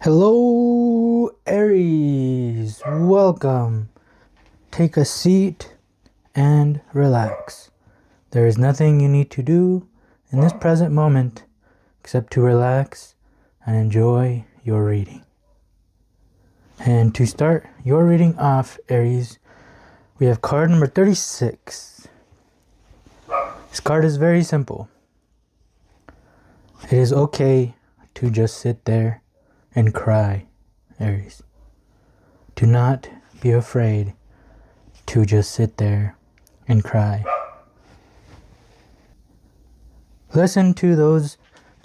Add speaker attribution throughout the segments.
Speaker 1: Hello, Aries. Welcome. Take a seat and relax. There is nothing you need to do in this present moment except to relax and enjoy your reading. And to start your reading off, Aries, we have card number 36. This card is very simple. It is okay to just sit there and cry, Aries. Do not be afraid to just sit there and cry. Listen to those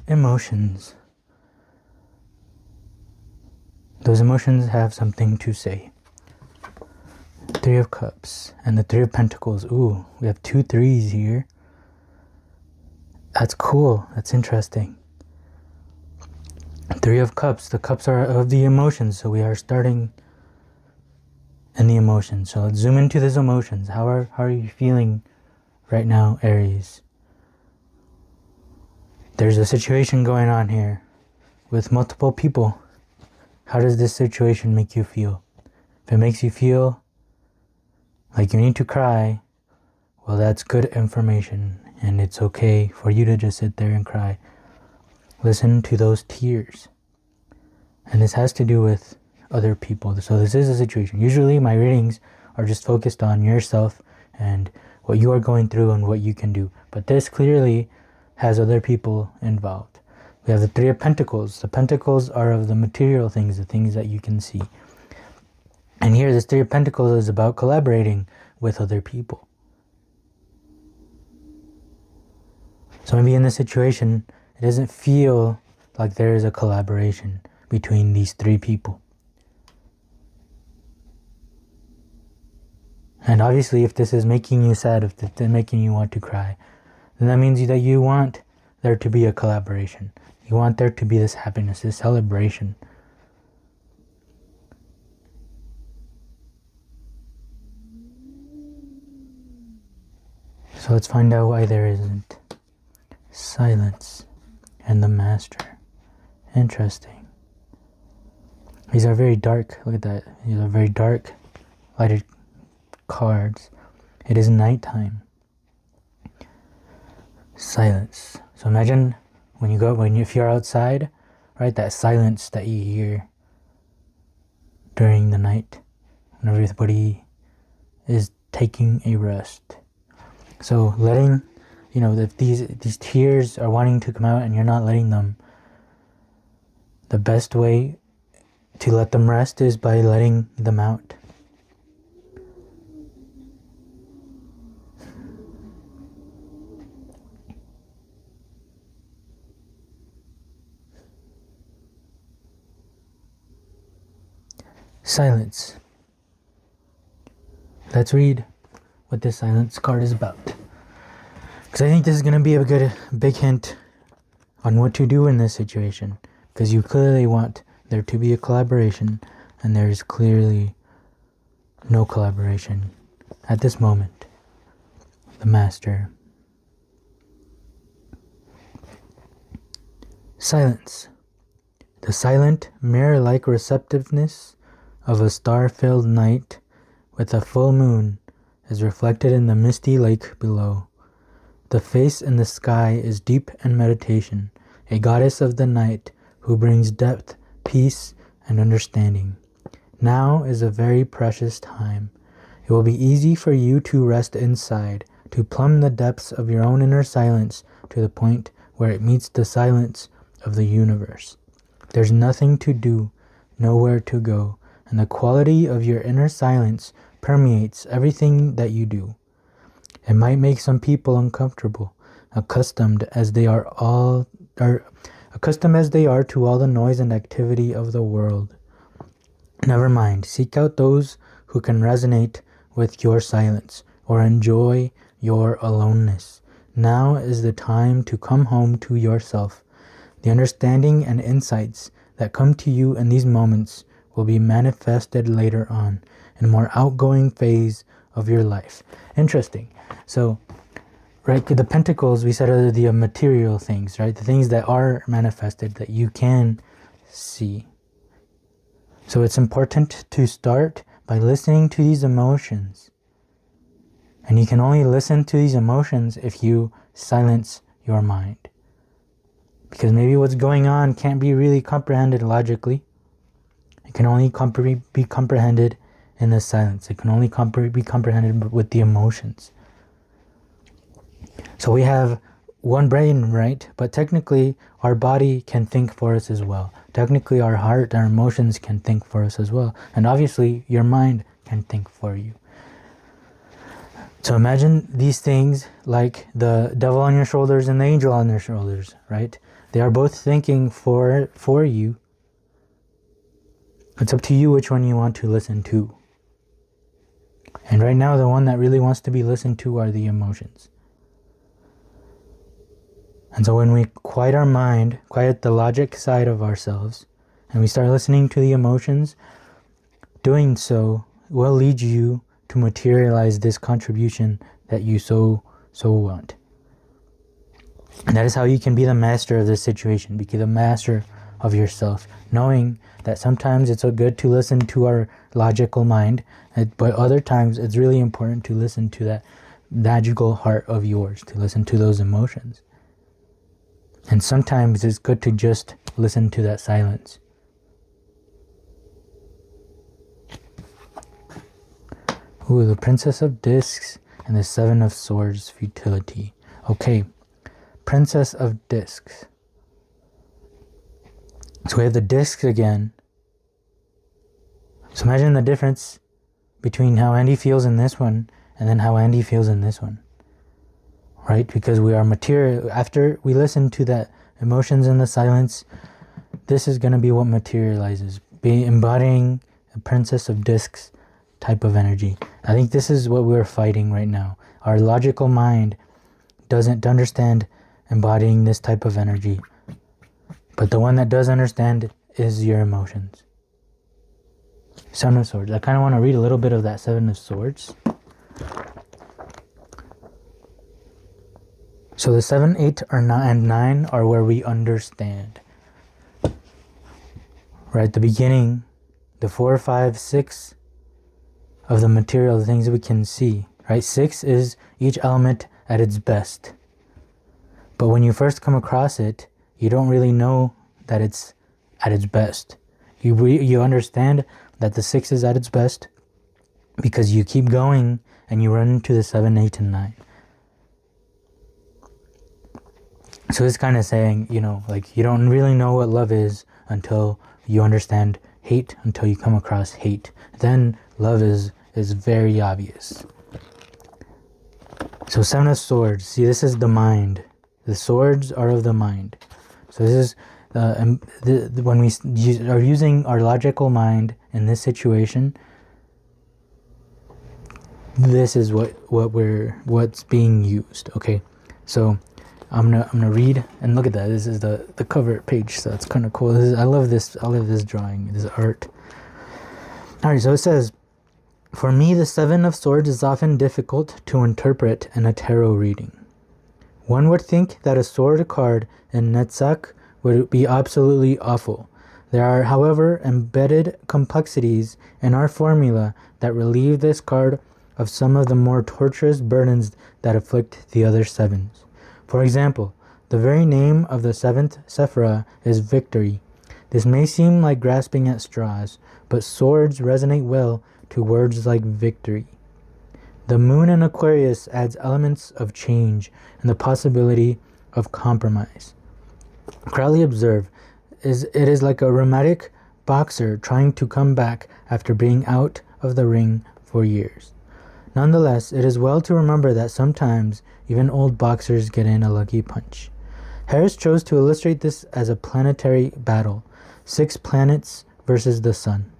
Speaker 1: emotions. Those emotions have something to say. Three of Cups and the Three of Pentacles. Ooh, we have 2 3s here. That's cool. That's interesting. Three of Cups. The cups are of the emotions, so we are starting in the emotions. So let's zoom into these emotions. How are you feeling right now, Aries? There's a situation going on here with multiple people. How does this situation make you feel? If it makes you feel like you need to cry, well, that's good information, and it's okay for you to just sit there and cry. Listen to those tears. And this has to do with other people. So this is a situation. Usually my readings are just focused on yourself and what you are going through and what you can do. But this clearly has other people involved. We have the Three of Pentacles. The Pentacles are of the material things, the things that you can see. And here this Three of Pentacles is about collaborating with other people. So maybe in this situation, it doesn't feel like there is a collaboration between these 3 people. And obviously, if this is making you sad, if it's making you want to cry, then that means that you want there to be a collaboration. You want there to be this happiness, this celebration. So let's find out why there isn't. Silence and the Master. Interesting. These are very dark. Look at that. These are very dark, lighted cards. It is nighttime. Silence. So imagine if you're outside, right? That silence that you hear during the night when everybody is taking a rest. So letting, if these tears are wanting to come out and you're not letting them, the best way to let them rest is by letting them out. Silence. Let's read what this silence card is about. Because I think this is going to be a big hint on what to do in this situation. Because you clearly want there to be a collaboration, and there is clearly no collaboration at this moment. The Master. Silence. The silent, mirror-like receptiveness of a star-filled night with a full moon is reflected in the misty lake below. The face in the sky is deep in meditation, a goddess of the night who brings depth, peace, and understanding. Now is a very precious time. It will be easy for you to rest inside, to plumb the depths of your own inner silence to the point where it meets the silence of the universe. There's nothing to do, nowhere to go, and the quality of your inner silence permeates everything that you do. It might make some people uncomfortable, accustomed as they are to all the noise and activity of the world. Never mind, seek out those who can resonate with your silence or enjoy your aloneness. Now is the time to come home to yourself. The understanding and insights that come to you in these moments will be manifested later on in a more outgoing phase of your life. Interesting. So, right, the Pentacles, we said, are the material things, right? The things that are manifested that you can see. So it's important to start by listening to these emotions. And you can only listen to these emotions if you silence your mind. Because maybe what's going on can't be really comprehended logically. It can only be comprehended in the silence. It can only be comprehended with the emotions. So we have one brain, right? But technically, our body can think for us as well. Technically, our heart, our emotions can think for us as well. And obviously, your mind can think for you. So imagine these things like the devil on your shoulders and the angel on your shoulders, right? They are both thinking for you. It's up to you which one you want to listen to. And right now, the one that really wants to be listened to are the emotions. And so when we quiet our mind, quiet the logic side of ourselves, and we start listening to the emotions, doing so will lead you to materialize this contribution that you so want. And that is how you can be the master of this situation, be the master of yourself, knowing that sometimes it's so good to listen to our logical mind, but other times it's really important to listen to that magical heart of yours, to listen to those emotions. And sometimes it's good to just listen to that silence. Ooh, the Princess of Discs and the Seven of Swords, futility. Okay, Princess of Discs. So we have the discs again. So imagine the difference between how Andy feels in this one and then how Andy feels in this one. Right? Because we are material. After we listen to that emotions in the silence, this is going to be what materializes. Be embodying a Princess of Discs type of energy. I think this is what we're fighting right now. Our logical mind doesn't understand embodying this type of energy. But the one that does understand is your emotions. Seven of Swords. I kind of want to read a little bit of that Seven of Swords. So the 7, 8, and 9 are where we understand. Right, the beginning, the 4, 5, 6 of the material, the things that we can see. Right, 6 is each element at its best. But when you first come across it, you don't really know that it's at its best. You understand that the 6 is at its best because you keep going and you run into the 7, 8, and 9. So it's kind of saying, like you don't really know what love is until you understand hate, until you come across hate. Then love is very obvious. So Seven of Swords. See, this is the mind. The swords are of the mind. So this is when we are using our logical mind in this situation. This is what's being used. Okay, so I'm gonna read and look at that. This is the cover page, so it's kind of cool. I love this drawing, this art. All right, so it says, for me, the Seven of Swords is often difficult to interpret in a tarot reading. One would think that a sword card in Netzach would be absolutely awful. There are, however, embedded complexities in our formula that relieve this card of some of the more torturous burdens that afflict the other sevens. For example, the very name of the 7th Sephirah is victory. This may seem like grasping at straws, but swords resonate well to words like victory. The moon in Aquarius adds elements of change and the possibility of compromise. Crowley observed, it is like a rheumatic boxer trying to come back after being out of the ring for years. Nonetheless, it is well to remember that sometimes even old boxers get in a lucky punch. Harris chose to illustrate this as a planetary battle, 6 planets versus the sun.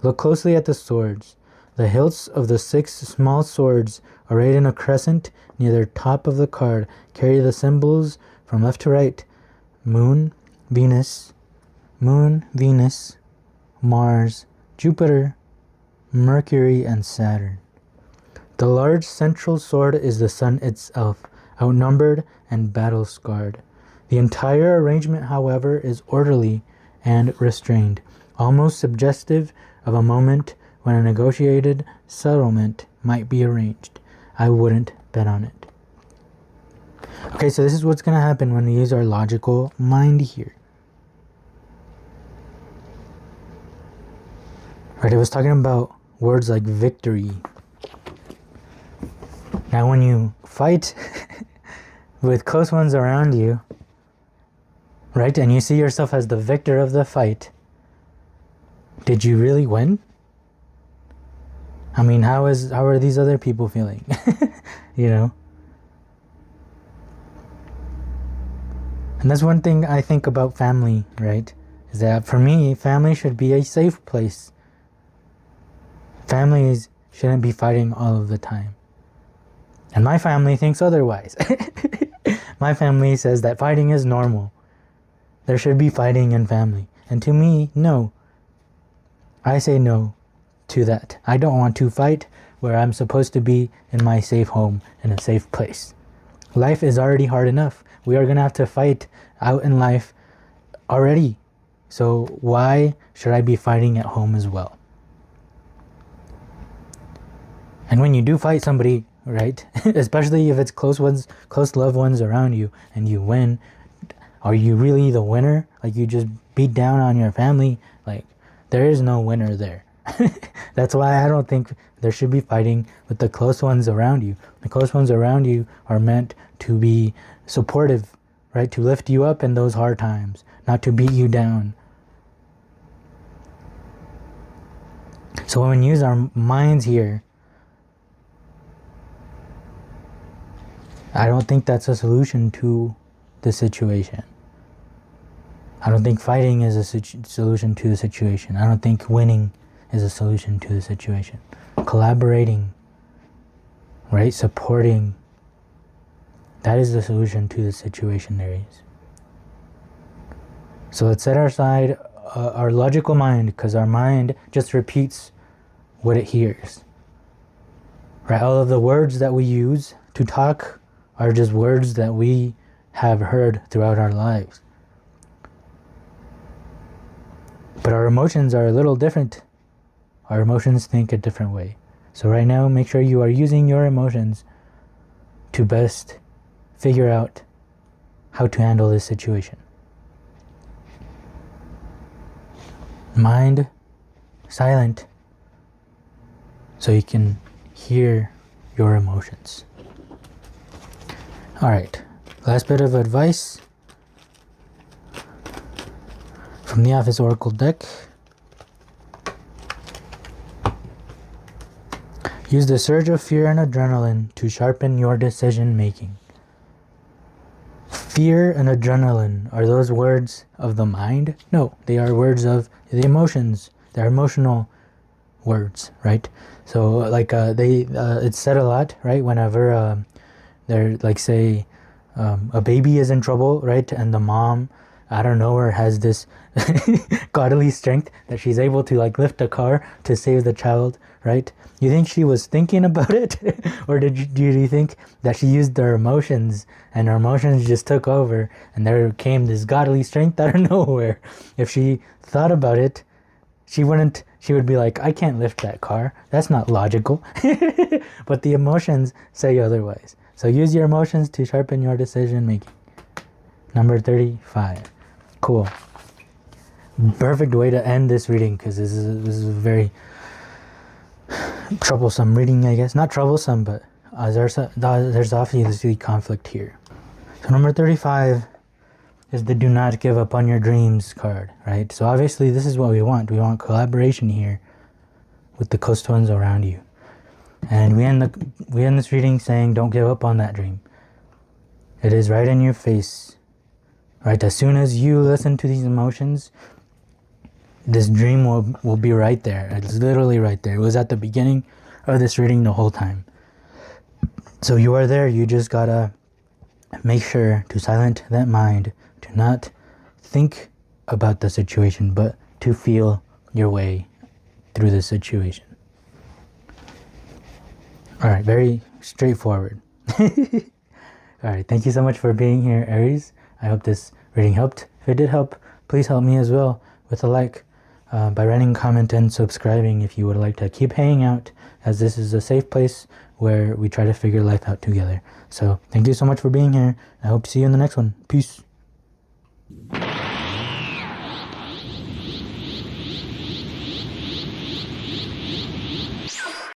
Speaker 1: Look closely at the swords. The hilts of the 6 small swords arrayed in a crescent near the top of the card carry the symbols from left to right: Moon, Venus, Mars, Jupiter, Mercury, and Saturn. The large central sword is the sun itself, outnumbered and battle-scarred. The entire arrangement, however, is orderly and restrained. almost suggestive of a moment when a negotiated settlement might be arranged. I wouldn't bet on it. Okay, so this is what's going to happen when we use our logical mind here. Right, it was talking about words like victory. Now when you fight with close ones around you, right, and you see yourself as the victor of the fight, did you really win? I mean, how are these other people feeling? You know? And that's one thing I think about family, right? Is that for me, family should be a safe place. Families shouldn't be fighting all of the time. And my family thinks otherwise. My family says that fighting is normal. There should be fighting in family. And to me, no. I say no to that. I don't want to fight where I'm supposed to be in my safe home, in a safe place. Life is already hard enough. We are going to have to fight out in life already. So why should I be fighting at home as well? And when you do fight somebody, right, especially if it's close loved ones around you, and you win, are you really the winner? Like, you just beat down on your family? Like, there is no winner there. That's why I don't think there should be fighting with the close ones around you. The close ones around you are meant to be supportive, right? To lift you up in those hard times, not to beat you down. So when we use our minds here, I don't think that's a solution to the situation. I don't think fighting is a solution to the situation. I don't think winning is a solution to the situation. Collaborating, right? Supporting, that is the solution to the situation, Aries. So let's set aside our logical mind, because our mind just repeats what it hears. Right? All of the words that we use to talk are just words that we have heard throughout our lives. But our emotions are a little different. Our emotions think a different way. So right now, make sure you are using your emotions to best figure out how to handle this situation. Mind silent so you can hear your emotions. All right, last bit of advice from the Office Oracle deck. Use the surge of fear and adrenaline to sharpen your decision making. Fear and adrenaline, are those words of the mind? No, they are words of the emotions. They're emotional words, right? So like it's said a lot, right? Whenever they're like, say a baby is in trouble, right? And the mom out of nowhere has this godly strength that she's able to like lift a car to save the child, right? You think she was thinking about it? Or do you think that she used her emotions and her emotions just took over and there came this godly strength out of nowhere? If she thought about it, she would be like, I can't lift that car. That's not logical. But the emotions say otherwise. So use your emotions to sharpen your decision making. Number 35. Cool. Perfect way to end this reading, because this is a very troublesome reading, I guess. Not troublesome, but there's obviously conflict here. So number 35 is the do not give up on your dreams card, right? So obviously this is what we want. We want collaboration here with the close ones around you. And we end this reading saying, don't give up on that dream. It is right in your face, right? As soon as you listen to these emotions, this dream will be right there. It's literally right there. It was at the beginning of this reading the whole time. So you are there. You just gotta make sure to silence that mind, to not think about the situation, but to feel your way through the situation. All right, very straightforward. All right, thank you so much for being here, Aries. I hope this reading helped. If it did help, please help me as well with a like, by writing, comment, and subscribing if you would like to keep hanging out, as this is a safe place where we try to figure life out together. So thank you so much for being here. I hope to see you in the next one. Peace.